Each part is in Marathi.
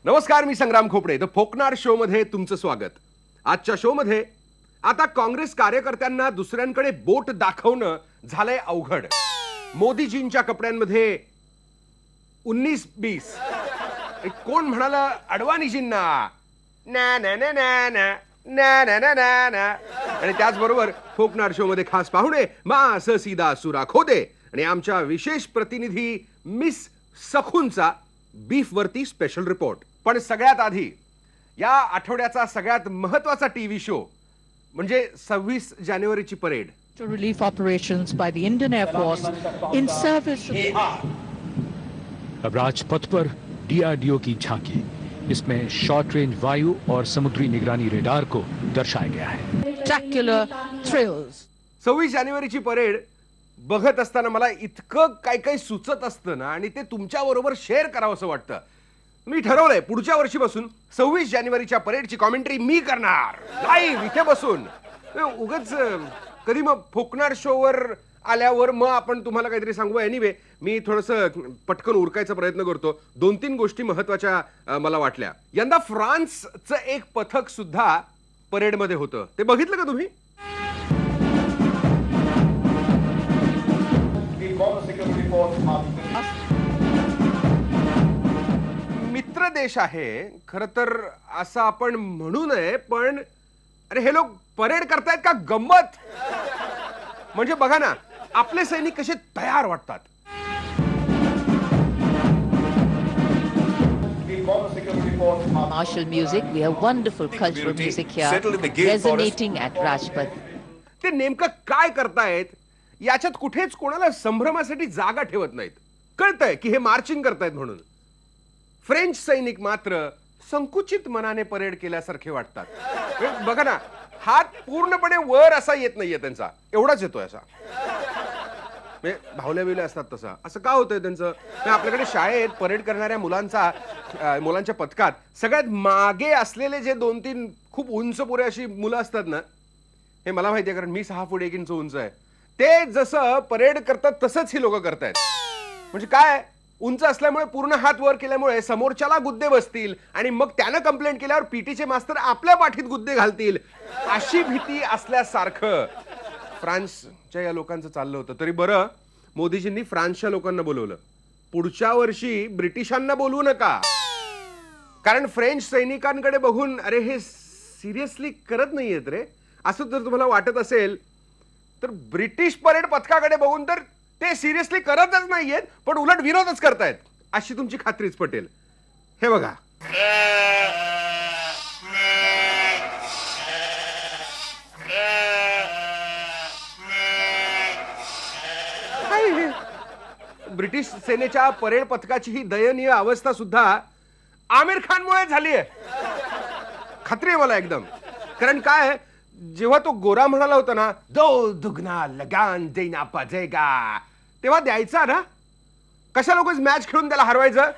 नमस्कार, मी संग्राम खोपडे. द फोकनार शो मध्ये तुमचं स्वागत. आजच्या शो मध्ये आता काँग्रेस कार्यकर्त्यांना दुसऱ्यांकडे बोट दाखवणं झालंय अवघड. मोदीजींच्या कपड्यांमध्ये 19-20. कोण म्हणाला अडवाणीजींना ना ना ना ना ना ना ना ना ना ना. आणि त्याचबरोबर फोकनार शो मध्ये खास पाहुणे मा सीदा सुरा खोदे आणि आमच्या विशेष प्रतिनिधी मिस सखूंचा बीफ वरती स्पेशल रिपोर्ट. पण सगळ्यात आधी या आठवड्याचा सगळ्यात महत्वाचा टीव्ही शो म्हणजे 26 जानेवारीची parade. Relief operations by the Indian Air Force in service of... अब राजपथ पर डीआरडीओ की झांकी. इसमें शॉर्ट रेंज वायु और समुद्री निगरानी रेडार को दर्शाया गया है. spectacular thrills. 26 जानेवारीची परेड बघत असताना मला इतकं काय काय सुचत असतं ना, आणि ते तुमच्या बरोबर शेअर करावं असं वाटतं. मी ठरवलंय पुढच्या वर्षीपासून 26 जानेवारीच्या परेडची कॉमेंट्री मी करणार लाईव्ह इथे बसून. उगाच कधी मग फोकनार शोवर आल्यावर मग आपण तुम्हाला काहीतरी सांगू. एनिवे, मी थोडंसं पटकन उरकायचा प्रयत्न करतो. 2-3 गोष्टी महत्वाच्या मला वाटल्या. यंदा फ्रान्सचं एक पथक सुद्धा परेडमध्ये होतं. ते बघितलं का तुम्ही? मित्र देश आहे खरं तर असं आपण म्हणू नये, पण अरे हे लोक परेड करतायत का गंमत? म्हणजे बघा ना, आपले सैनिक कसे तयार वाटतात. Martial music, we have wonderful cultural music here, resonating at Rajpath. ते नेमकं काय करतायत याच्यात कुठेच कोणाला संभ्रमासाठी जागा ठेवत नाहीत. कळतंय की हे मार्चिंग करतायत म्हणून. फ्रेंच सैनिक मात्र संकुचित मनाने परेड केल्यासारखे वाटतात. बघा ना, हात पूर्णपणे वर असा येत नाहीये त्यांचा, एवढाच येतोय असा. भावल्या बिवल्या असतात तसा. असं का होतंय त्यांचं? आपल्याकडे शाळेत परेड करणाऱ्या मुलांच्या पथकात सगळ्यात मागे असलेले जे 2-3 खूप उंच पुरे अशी मुलं असतात ना, हे मला माहिती आहे कारण मी 6 फूट 1 इंच उंच आहे. ते जसं परेड करतात तसंच ही लोक करतायत. म्हणजे काय, उंच असल्यामुळे पूर्ण हात वर केल्यामुळे समोरच्याला गुद्दे बसतील आणि मग त्यानं कंप्लेंट केल्यावर पीटीचे मास्तर आपल्या पाठीत गुद्दे घालतील अशी भीती असल्यासारखं फ्रान्सच्या या लोकांचं चाललं होतं. तरी बरं, मोदीजींनी फ्रान्सच्या लोकांना बोलवलं. पुढच्या वर्षी ब्रिटिशांना बोलवू नका, कारण फ्रेंच सैनिकांकडे बघून अरे हे सिरियसली करत नाहीयेत रे असं जर तुम्हाला वाटत असेल तर ब्रिटिश परेड पथकाकडे बघून तर ते सिरियसली करतच नाहीयेत, पण उलट विरोधच करतायत अशी तुमची खात्रीच पटेल. हे बघा, ब्रिटिश सेनेच्या परेड पथकाची ही दयनीय अवस्था सुद्धा आमिर खानमुळे झाली आहे. खात्री आहे मला एकदम. कारण काय, जेव्हा तो गोरा म्हणाला होता ना, दो दुगना लगान देना पडेगा, तेव्हा द्यायचा ना. कशा लोक मॅच खेळून त्याला हरवायचं?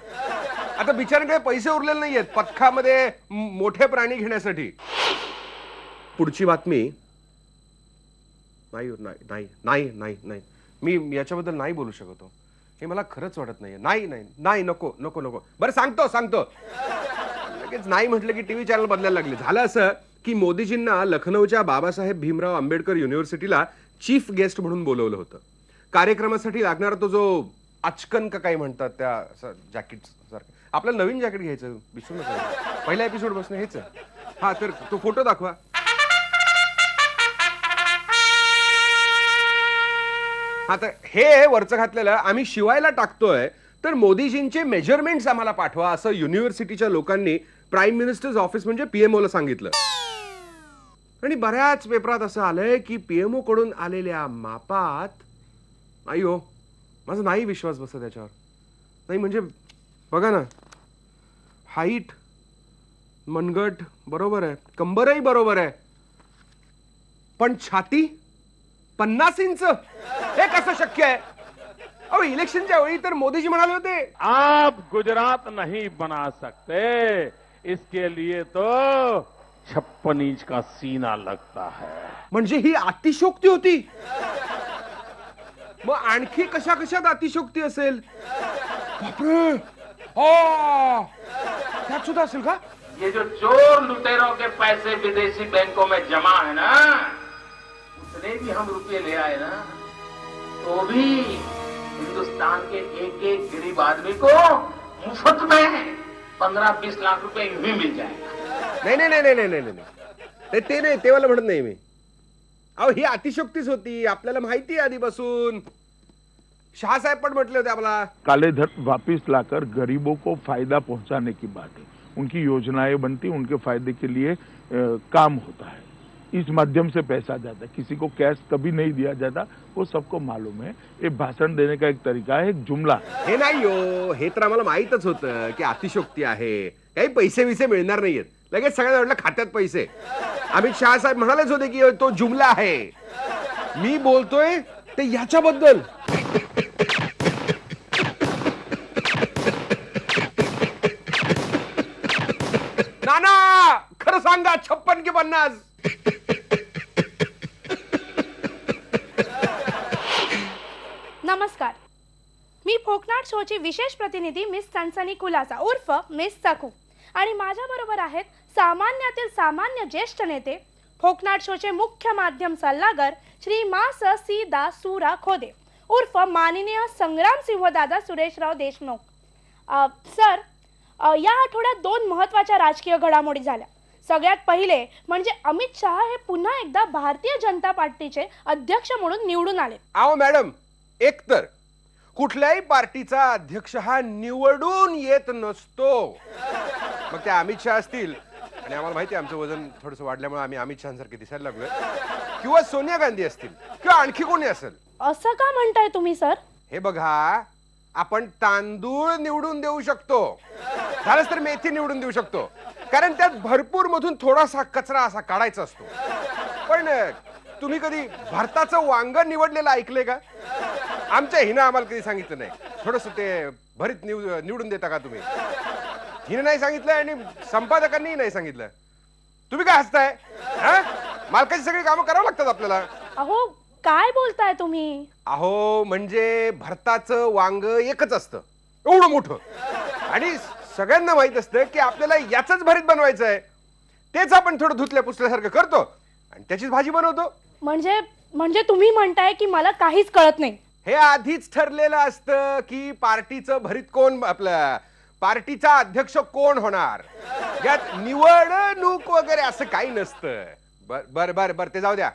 आता बिचाऱ्यांकडे पैसे उरलेले नाहीयेत पथकामध्ये मोठे प्राणी घेण्यासाठी. पुढची बातमी नाही नाही नाही नाही नाही मी याच्याबद्दल नाही बोलू शकतो. हे मला खरंच वाटत नाहीये. नाही नाही नाही नको नको नको. बरं सांगतो. लगेच नाही म्हटलं की टीव्ही चॅनल बदलायला लागले. झालं असं की मोदीजींना लखनौच्या बाबासाहेब भीमराव आंबेडकर युनिव्हर्सिटीला चीफ गेस्ट म्हणून बोलवलं होतं. कार्यक्रमासाठी लागणारा तो जो आचकन का काही म्हणतात त्या जॅकेट सारखं, आपल्याला नवीन जॅकेट घ्यायचं, विसरू नका. पहिल्या एपिसोड बसणं हेच आहे. हा, तर तो फोटो दाखवा. हा, तर हे वरचं घातलेलं आम्ही शिवायला टाकतोय, तर मोदीजींचे मेजरमेंट्स आम्हाला पाठवा असं युनिव्हर्सिटीच्या लोकांनी प्राईम मिनिस्टर्स ऑफिस म्हणजे पीएमओ ला सांगितलं. आणि बऱ्याच पेपरात असं आलंय की पीएमओ कडून आलेल्या मापात नाही हो, माझा नाही विश्वास बसत त्याच्यावर. नाही म्हणजे बघा ना, हाईट मनगट बरोबर आहे, कंबरही बरोबर आहे, पण छाती 50 इंच, हे कसं शक्य आहे? अहो, इलेक्शनच्या वेळी तर मोदीजी म्हणाले होते, आप गुजरात नहीं बना सकते, इसके लिए तो 56 इंच का सीना लगता है. म्हणजे ही अतिशोक्ती होती. मग आणखी कशा कशात अतिशोक्ती असेल? बापरे, आ, त्यात सुद्धा असेल का? ये जो चोर लुटेरों के पैसे विदेशी बैंकों में जमा है ना, उतने भी हम रुपये ले आए ना, तो भी हिंदुस्तान के एक एक गरीब आदमी को मुफ्त में 15-20 लाख रुपए यूं ही मिल जाएगा. नाही नाही नाही नाही नाही नाही नाही, ते नाही, ते वाला म्हणत नाही मी. अहो ही अतिशोक्तीच होती, आपल्याला माहिती आहे आधीपासून. शहासाहेब पण म्हटले होते आपला. काले धन वापिस लाकर गरीबों को फायदा पहुंचाने की बात है. उनकी योजनाएं बनती, उनके फायदे के लिए काम होता है. इस माध्यम से पैसा जाता है. किसी को कैश कभी नहीं दिया जाता, वो सबको मालूम है. ये भाषण देने का एक तरीका है, एक जुमला. हे नाही हो, हे तर आम्हाला माहितच होतं की अतिशोक्ती आहे. काही पैसे विसे मिळणार नाहीयेत. लगेच सगळ्यांना वाटलं खात्यात पैसे. अमित शहा साहेब म्हणालेच होते की तो जुमला आहे. मी बोलतोय ते याच्याबद्दल. नाना खरं सांगा, 56 की 50? नमस्कार, मी फोकनाट शोची विशेष प्रतिनिधी मिस सनसनी कुलासा उर्फ मिस सकू आणि माझ्या बरोबर आहेत सामान्यातील सामान्य ज्येष्ठ नेते, फोकनाट शोचे मुख्य माध्यम सल्लागार श्री मा.स. सी. दा. सुरा खोदे उर्फ माननीय संग्रामसिंह दादा सुरेशराव देशमुख. सर, या आठवड्यात 2 महत्त्वाच्या राजकीय घडामोडी झाल्या. सगळ्यात पहिले म्हणजे अमित शहा हे पुन्हा एकदा भारतीय जनता पार्टीचे अध्यक्ष म्हणून निवडून आले. अहो मॅडम, एकतर कुठल्याही पार्टीचा अध्यक्ष हा निवडून येत नसतो. मग ते अमित शहा असतील, आणि आम्हाला माहिती आहे आमचं वजन थोडंसं वाढल्यामुळे आम्ही अमित शहासारखे दिसायला लागलोय, किंवा सोनिया गांधी असतील, किंवा आणखी कोणी असेल. असं का म्हणताय तुम्ही सर? हे बघा, आपण तांदूळ निवडून देऊ शकतो, झालंच तर मेथी निवडून देऊ शकतो, कारण त्यात भरपूर मधून थोडासा कचरा असा काढायचा असतो. पण तुम्ही कधी भारताचं वांग निवडलेलं ऐकलंय का? आमच्या हिनं आम्हाला कधी सांगितलं नाही. थोडस ते भरीत निवडून देता का तुम्ही? हिनं नाही सांगितलं आणि संपादकांनी नाही सांगितलं. तुम्ही काय हसताय? मालकाची सगळी कामं करावं लागतात आपल्याला. अहो काय बोलताय तुम्ही? अहो म्हणजे भरताचं वांग एकच असतं, एवढं मोठं, आणि सगळ्यांना माहित असतं की आपल्याला याचंच भरीत बनवायचं आहे. तेच आपण थोडं धुतल्या पुसल्यासारखं करतो आणि त्याचीच भाजी बनवतो. म्हणजे तुम्ही म्हणताय की मला काहीच कळत नाही? हे आधीच ठरलेलं असतं की पार्टीचं भरीत कोण, आपलं पार्टीचा अध्यक्ष कोण होणार. यात निवडणूक वगैरे असं काही नसतं. बर बर बर, ते जाऊ द्या.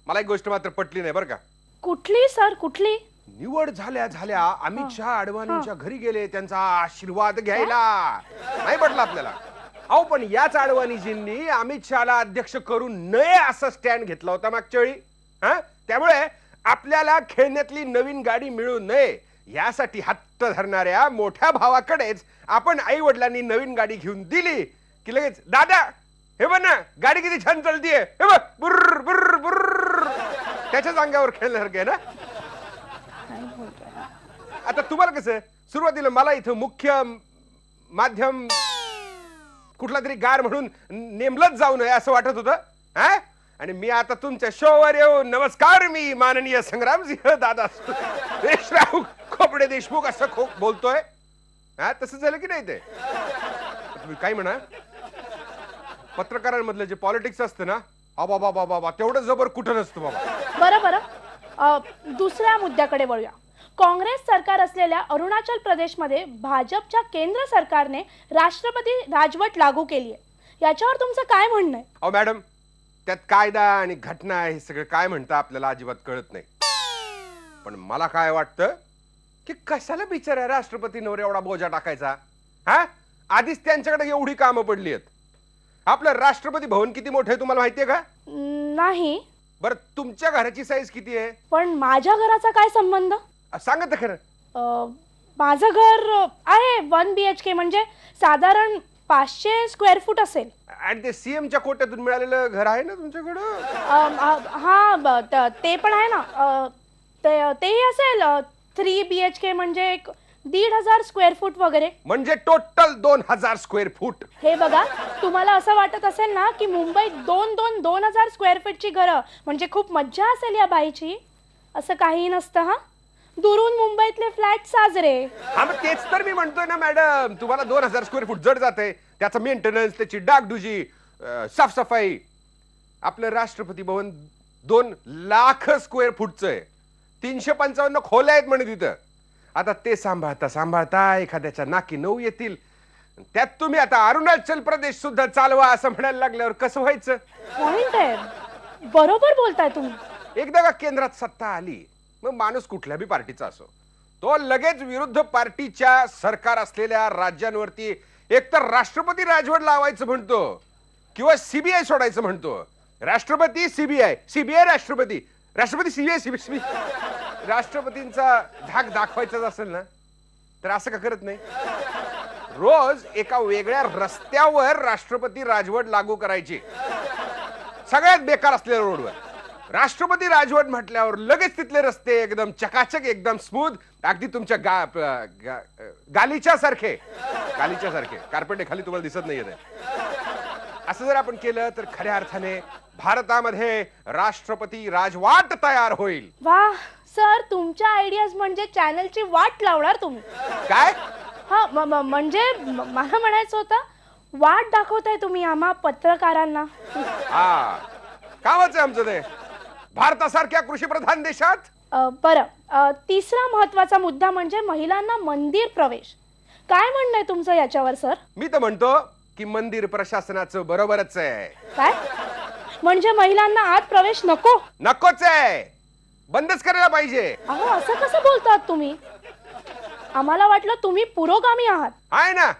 मला एक गोष्ट मात्र पटली नाही बरं का. कुठली सर, कुठली? निवड झाल्या झाल्या अमित शहा अडवाणींच्या घरी गेले त्यांचा आशीर्वाद घ्यायला. नाही पटलं आपल्याला. अहो पण याच अडवाणीजींनी अमित शहाला अध्यक्ष करू नये असं स्टँड घेतला होता मागच्या वेळी. त्यामुळे आपल्याला खेळण्यातली नवीन गाडी मिळू नये यासाठी हट्ट धरणाऱ्या मोठ्या भावाकडेच आपण आई वडिलांनी नवीन गाडी घेऊन दिली की लगेच, दादा हे बघ ना गाडी किती छान चालतीये, हे बघ बुर्र बुर्र बुर्र, त्याच्याच अंगावर खेळण्यासारखं आहे ना. आता तुम्हाला कसं, सुरुवातीला मला इथं मुख्य माध्यम कुठला तरी गार म्हणून नेमलंच जाऊ नये असं वाटत होतं. आणि मी आता तुमच्या शोवर येऊन, नमस्कार मी माननीय संग्रामसिंह दादा सुरेशराव खोपडे देशमुख असं बोलतोय. तसं झालं की नाही? ते तुम्ही काय म्हणा, पत्रकारांमधलं जे पॉलिटिक्स असतं ना, बाबा बाबा तेवढं जबर कुठं नसतं बाबा. बरं, दुसऱ्या मुद्द्याकडे वळूया. काँग्रेस सरकार असलेल्या अरुणाचल प्रदेशमध्ये भाजपच्या केंद्र सरकारने राष्ट्रपती राजवट लागू केली आहे. याच्यावर तुमचं काय म्हणणं आहे? अहो मॅडम, त्यात कायदा आणि घटना हे सगळं काय म्हणतं आपल्याला अजिबात कळत नाही. पण मला काय वाटतं की कशाला बिचारा राष्ट्रपतींवर एवढा बोजा टाकायचा. आधीच त्यांच्याकडे एवढी कामं पडली आहेत. आपलं राष्ट्रपती भवन किती मोठं आहे तुम्हाला माहितीये का? नाही. बरं, तुमच्या घराची साईज किती आहे? पण माझ्या घराचा काय संबंध? सांगा तर खरं. माझं घर आहे 1 BHK, म्हणजे साधारण 500 स्क्वेअर फूट असेल. आणि ते सीएमच्या कोट्यातून मिळालेलं घर आहे ना तुमच्याकडं? हा, ते पण आहे ना. तेही असेल 3 BHK, म्हणजे 1,500 स्क्वेअर फूट वगैरे. म्हणजे टोटल 2000 स्क्वेअर फूट. हे बघा, तुम्हाला असं वाटत असेल ना की मुंबईत 2,000 स्क्वेअर फीटची घरं म्हणजे खूप मज्जा असेल या बाईची. असं काही नसतं. दुरून मुंबईतले फ्लॅट साजरे. हा मग तेच तर मी म्हणतोय ना मॅडम, तुम्हाला 2000 स्क्वेअर फूट जड जाते, त्याचं मेंटेनन्स, त्याची डागडुजी, साफसफाई. आपलं राष्ट्रपती भवन 2 लाख स्क्वेअर फूटचं आहे, 355 खोल्या आहेत म्हणे तिथं. आता ते सांभाळता सांभाळता एखाद्याच्या नाकी 9 येतील, त्यात तुम्ही आता अरुणाचल प्रदेश सुद्धा चालवा असं म्हणायला लागल्यावर कसं व्हायचं? पॉइंट आहे, बरोबर बोलताय तुम्ही. एकदा का केंद्रात सत्ता आली, मग माणूस कुठल्या बी पार्टीचा असो, तो लगेच विरुद्ध पार्टीच्या सरकार असलेल्या राज्यांवरती एकतर राष्ट्रपती राजवट लावायचं म्हणतो किंवा सीबीआय सोडायचं म्हणतो. राष्ट्रपती सीबीआय, सीबीआय राष्ट्रपती, राष्ट्रपती सीबीआय, सीबीआय. राष्ट्रपतींचा धाक दाखवायचाच असेल ना तर असं का करत नाही? रोज एका वेगळ्या रस्त्यावर राष्ट्रपती राजवट लागू करायची, सगळ्यात बेकार असलेल्या रोडवर. राष्ट्रपती राजवट म्हटल्यावर लगेच तिथले रस्ते एकदम चकाचक, एकदम स्मूथ, अगदी तुमच्या गालीच्या सारखे कार्पेट खाली तुम्हाला दिसत नाहीये ते. असं जर आपण केलं तर खऱ्या अर्थाने भारतामध्ये राष्ट्रपती राजवाट तयार होईल. वा सर, तुमच्या आयडियाज म्हणजे चॅनलची वाट लावणार तुम्ही. काय? हा म्हणजे मला म्हणायचं होतं, वाट दाखवताय तुम्ही आम्हा पत्रकारांना. हा कामच आहे आमचं ते, भारतासारख्या कृषीप्रधान देशात. बरं, तिसरा महत्वाचा मुद्दा म्हणजे महिलांना मंदिर प्रवेश. काय म्हणणं आहे तुमचं याच्यावर सर? मी तर म्हणतो की मंदिर प्रशासनाचं बरोबरच आहे. काय म्हणजे महिलांना आत प्रवेश नको? नकोच आहे, बंदच करायला पाहिजे. अहो असं कसं बोलतात तुम्ही? आम्हाला वाटलं तुम्ही पुरोगामी आहात. आहे ना,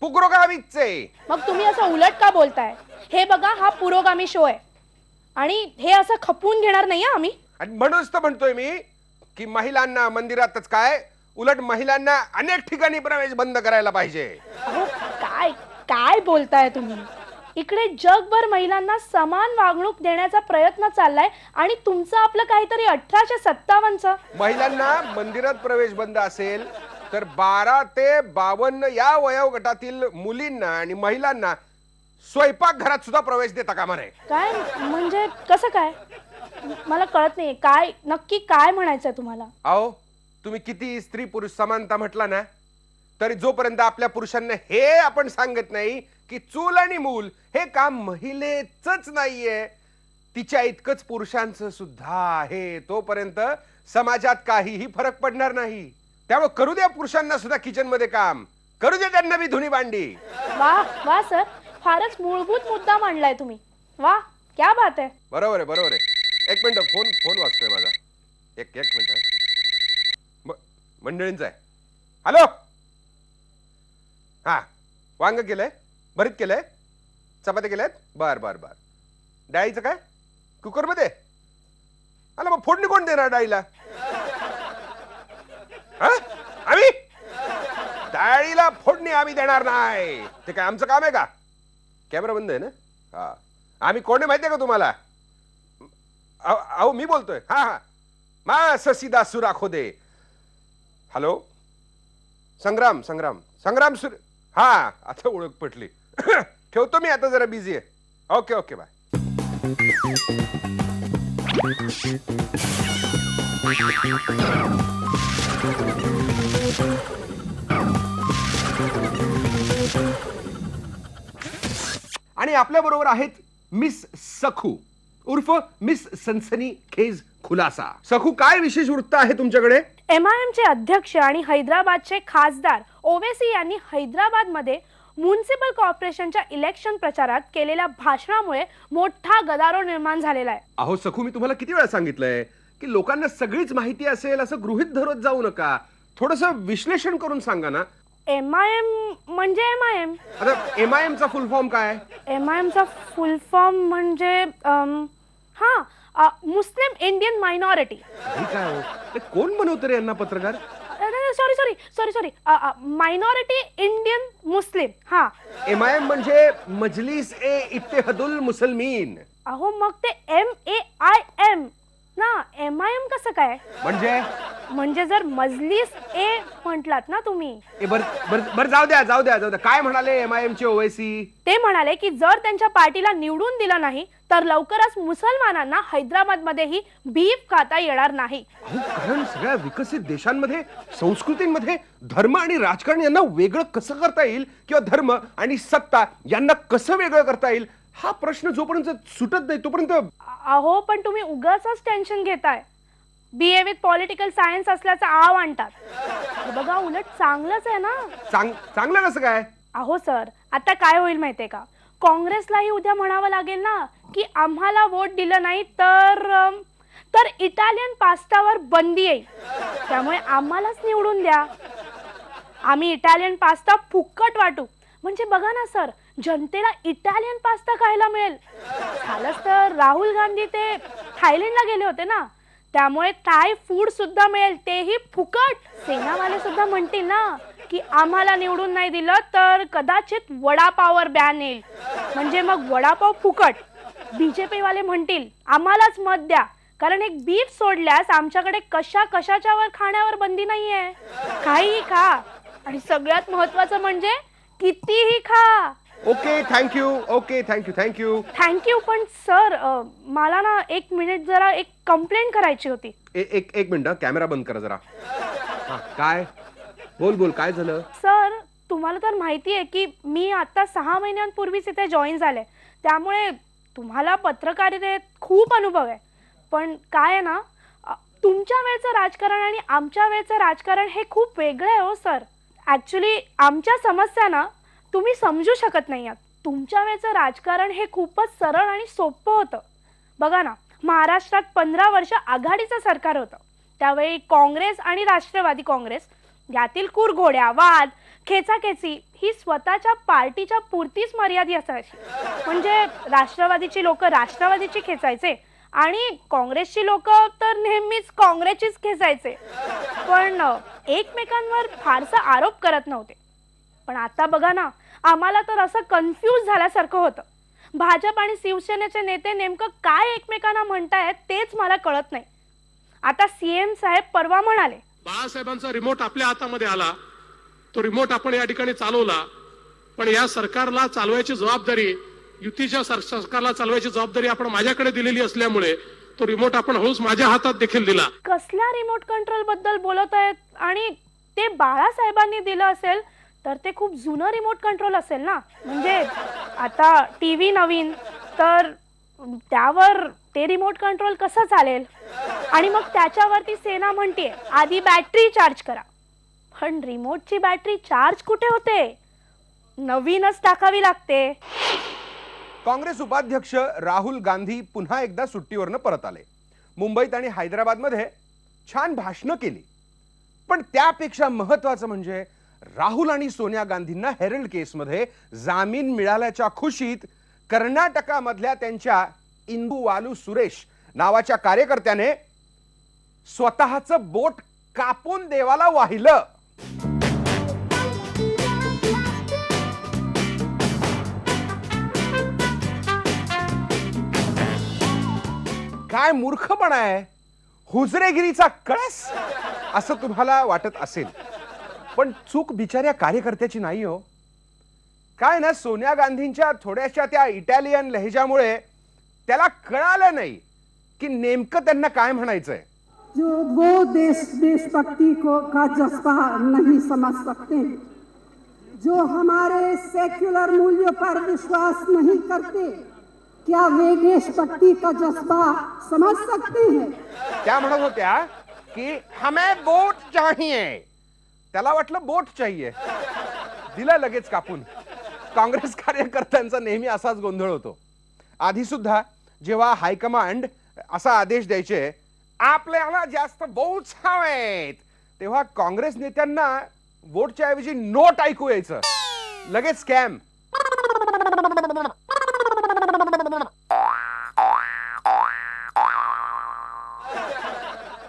पुरोगामीच आहे. मग तुम्ही असं उलट का बोलताय? हे बघा, हा पुरोगामी शो आहे आणि हे असं खपवून घेणार नाही आम्ही. आणि म्हणूनच तर म्हणतोय मी की महिलांना मंदिरातच काय, उलट महिलांना अनेक ठिकाणी प्रवेश बंद करायला पाहिजे. अहो काय काय बोलताय तुम्ही? इकडे जगभर महिलांना समान वागणूक देण्याचा प्रयत्न चाललाय आणि तुमचं आपलं काहीतरी 1857चं. महिलांना मंदिरात प्रवेश बंद असेल तर 12 ते 52 या वयोगटातील मुलींना आणि महिलांना स्वयंपाक घरात सुद्धा प्रवेश देता कामा नये. काय म्हणजे कसं काय? मला कळत नाही, काय नक्की काय म्हणायचंय तुम्हाला? अहो तुम्ही किती स्त्री पुरुष समानता म्हटला ना, तरी जोपर्यंत आपल्या पुरुषांना हे आपण सांगत नाही की चूल आणि मूल हे काम महिलेचंच नाहीये, तिच्या इतकंच पुरुषांचं सुद्धा आहे, तोपर्यंत समाजात काहीही फरक पडणार नाही. त्यामुळे करू द्या पुरुषांना सुद्धा किचन मध्ये काम, करू द्या त्यांना बी धुणी भांडी. वा वा सर, फारच मूलभूत मुद्दा मांडलाय तुम्ही. वा, क्या बात आहे. बरोबर आहे, बरोबर आहे. एक मिनिट, फोन वाजतोय माझा. एक मिनिट. मंडळींचा आहे. हॅलो. हा, वांग केलंय, भरीत केलंय, चपात्या केल्यात. बर बर बर. डाळीचं काय? कुकर मध्ये? आला मग फोडणी कोण देणार डाळीला? आम्ही डाळीला फोडणी आम्ही देणार नाही. ते काय आमचं काम आहे का? कॅमेरा बंद आहे ना? हा, आम्ही कोण आहे माहितीये का तुम्हाला? अहो मी बोलतोय. हा हा, मा ससीदा सुरा खोदे. हॅलो, संग्राम संग्राम संग्राम सुर. हा, आता ओळख पटली. ठेवतो मी, आता जरा बिझी आहे. Okay okay, bye. आणि आपल्या बरोबर आहेत मिस सखू उर्फ मिस सनसनी खेज खुलासा. सखू, काय विशेष वृत्त आहे तुमच्याकडे? MIM चे अध्यक्ष आणि हैदराबादचे खासदार ओवेसी यांनी हैदराबादमध्ये म्युनिसिपल कॉर्पोरेशनच्या इलेक्शन प्रचारात केलेल्या भाषणामुळे मोठा गदारोळ निर्माण झालेला आहे. अहो सखू, मी तुम्हाला किती वेळा सांगितलंय की लोकांना सगळीच माहिती असेल असं गृहीत धरत जाऊ नका. थोडंसं विश्लेषण करून सांगा ना. MIM म्हणजे MIM. आता MIM चा फुल फॉर्म काय? MIM चा फुल फॉर्म म्हणजे मुस्लिम इंडियन मायनॉरिटी. काय हो, ते कोण बनवतं रे यांना पत्रकार? Sorry minority Indian Muslim. हा, MIM म्हणजे मजलिस ए इत्तेहादुल मुसलमीन. अहो मग ते MAIM ना MIM कसं काय? म्हणजे जर मजलिस ए म्हटलात ना तुम्ही. बर जाऊ द्या काय म्हणाले MIM चे ओवैसी? ते म्हणाले की जर त्यांच्या पार्टीला निवडून दिलं नाही तर लवकरच मुसलमानांना हैदराबादमध्येही बीफ खाता येणार नाही. कारण सगळ्या विकसित देशांमध्ये संस्कृतींमध्ये धर्म आणि राजकारण यांना वेगळं कसं करता येईल किंवा धर्म आणि सत्ता यांना कसं वेगळं करता येईल हा प्रश्न जोपर्यंत सुटत नाही तोपर्यंत. अहो पण तुम्ही उगाचच टेन्शन घेताय. BA विथ पॉलिटिकल सायन्स असल्याचा आव आणतात. हे बघा उलट चांगलंच आहे ना. चांगलं कसं काय? अहो सर आता काय होईल माहितीये का, काँग्रेसलाही उद्या म्हणावं लागेल ना की आम्हाला वोट दिलं नाही तर इटालियन पास्तावर बंदी येईल, त्यामुळे आम्हालाच निवडून द्या. आम्ही इटालियन पास्ता फुकट वाटू. म्हणजे बघा ना सर, जनतेला इटालियन पास्ता खायला मिळेल. झालंच तर राहुल गांधी ते थायलंडला गेले होते ना, त्यामुळे थाय फूड सुद्धा मिळेल, तेही फुकट. सेनावाले सुद्धा म्हणतील ना की आम्हाला निवडून नाही दिलं तर कदाचित वडापाववर बॅन येईल, म्हणजे मग वडापाव फुकट. BJP वाले म्हणतील आम्हालाच मत द्या, कारण एक बीफ सोडल्यास आमच्याकडे कशाच्यावर खाण्यावर बंदी नाहीये. काहीही खा आणि सगळ्यात महत्वाचं म्हणजे कितीही खा. Okay thank you. थँक्यू. पण सर मला ना 1 मिनिट जरा एक कंप्लेंट करायची होती. एक मिनिट, कॅमेरा बंद करा जरा. काय? बोल काय झालं? सर तुम्हाला तर माहिती आहे की मी आता 6 महिन्यांपूर्वीच इथे जॉईन झाले, त्यामुळे तुम्हाला पत्रकारितेत खूप अनुभव आहे. पण काय आहे ना, तुमच्या वेळचं राजकारण आणि आमच्या वेळचं राजकारण हे खूप वेगळं आहे हो सर. ऍक्च्युली आमच्या समस्या ना तुम्ही समजू शकत नाही आहात. तुमच्या वेळचं राजकारण हे खूपच सरळ आणि सोपं होतं. बघा ना, महाराष्ट्रात 15 वर्ष आघाडीचं सरकार होतं. त्यावेळी काँग्रेस आणि राष्ट्रवादी काँग्रेस यातील कुरघोड्या, वाद, खेचाखेची ही स्वतःच्या पार्टीच्या पुरतीच मर्यादित असायची. म्हणजे राष्ट्रवादीची लोक राष्ट्रवादीची खेचायचे आणि काँग्रेसची लोक तर नेहमीच काँग्रेसचीच खेचायचे, पण एकमेकांवर फारसा आरोप करत नव्हते. पण आता बघा ना, आम्हाला तर असं कन्फ्यूज झाल्यासारखं होतं. भाजप आणि शिवसेनेचे नेते नेमकं काय एकमेकांना म्हणतायत तेच मला कळत नाही. आता CM साहेब परवा म्हणाले, बाळासाहेबांचा रिमोट आपल्या हातामध्ये आला, तो रिमोट आपण या ठिकाणी चालवला, पण या सरकारला चालवायची जबाबदारी, युतीच्या सरकारला चालवायची जबाबदारी आपण माझ्याकडे दिलेली असल्यामुळे तो रिमोट आपण हळूच माझ्या हातात देखील दिला. कसल्या रिमोट कंट्रोल बद्दल बोलत आहेत? आणि ते बाळासाहेबांनी दिलं असेल तर ते खूप जुनं रिमोट कंट्रोल असेल ना. म्हणजे आता TV नवीन, तर त्यावर ते रिमोट कंट्रोल कसं चालेल? आणि मग त्याच्यावरती सेना म्हणते आधी बॅटरी चार्ज करा, पण रिमोटची बॅटरी चार्ज कुठे होते? नवीनच टाकावी लागते. काँग्रेस उपाध्यक्ष राहुल गांधी पुन्हा एकदा सुट्टीवरनं परत आले. मुंबईत आणि हैदराबादमध्ये छान भाषणं केली, पण त्यापेक्षा महत्वाचं म्हणजे राहुल आणि सोनिया गांधींना हेरल्ड केसमध्ये जामीन मिळाल्याच्या खुशीत कर्नाटकामधल्या त्यांच्या इंदुवालू सुरेश नावाच्या कार्यकर्त्याने स्वतःचं बोट कापून देवाला वाहिलं. काय मूर्खपणा आहे, हुजरेगिरीचा कळस असं तुम्हाला वाटत असेल, पण चूक बिचाऱ्या कार्यकर्त्याची नाही हो. काय ना, सोनिया गांधींच्या थोड्याशा त्या इटालियन लहेजामुळे त्याला कळालं नाही की नेमकं त्यांना काय म्हणायचंय. जो वो देशभक्ति का जज्बा नहीं समझ सकते, जो हमारे सेक्युलर मूल्यों पर विश्वास नहीं करते, क्या वे देशभक्ति का जज्बा समझ सकते हैं? त्या म्हणत होत्या की हमें वोट चाहिए. त्याला वाटलं बोट चाहिए, दिला लगेच कापून. काँग्रेस कार्यकर्त्यांचा नेहमी असाच गोंधळ होतो. आधी सुद्धा जेव्हा हायकमांड असा आदेश द्यायचे आपल्याला जास्त वोट्स हवेत, तेव्हा काँग्रेस नेत्यांना वोटच्या ऐवजी नोट ऐकू यायचं. लगेच स्कॅम.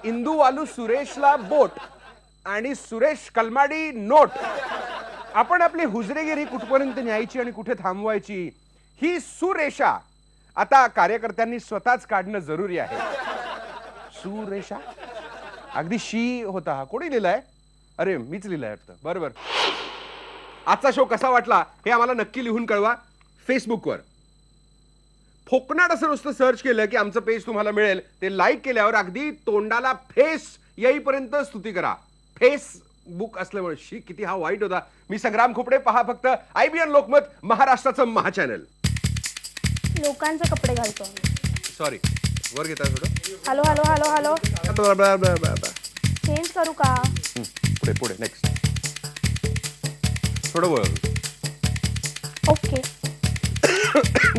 इंदुवालू सुरेशला बोट आणि सुरेश कलमाडी नोट. आपण आपली हुजरेगिरी कुठपर्यंत न्यायची आणि कुठे थांबवायची ही सुरेषा आता कार्यकर्त्यांनी स्वतःच काढणं जरुरी आहे. सुरेशा अगदी शी होता हा. कोणी लिहिलाय? अरे मीच लिहिलाय वाटतं. बरोबर. आजचा शो कसा वाटला हे आम्हाला नक्की लिहून कळवा फेसबुकवर. फोकनाट असं नुसतं सर्च केलं की आमचं पेज तुम्हाला मिळेल. ते लाईक केल्यावर अगदी तोंडाला फेस येईपर्यंत स्तुती करा. फेसबुक असल्यामुळे शी किती हा वाईट होता. मी संग्राम खोपडे. पहा फक्त IBN लोकमत, महाराष्ट्राचं महाचॅनल. लोकांचे कपडे घालतो. सॉरी वर घेता थोडं. Hello hello hello hello change करू का? पुढे पुढे नेक्स्ट थोडं वळ. Okay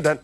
done.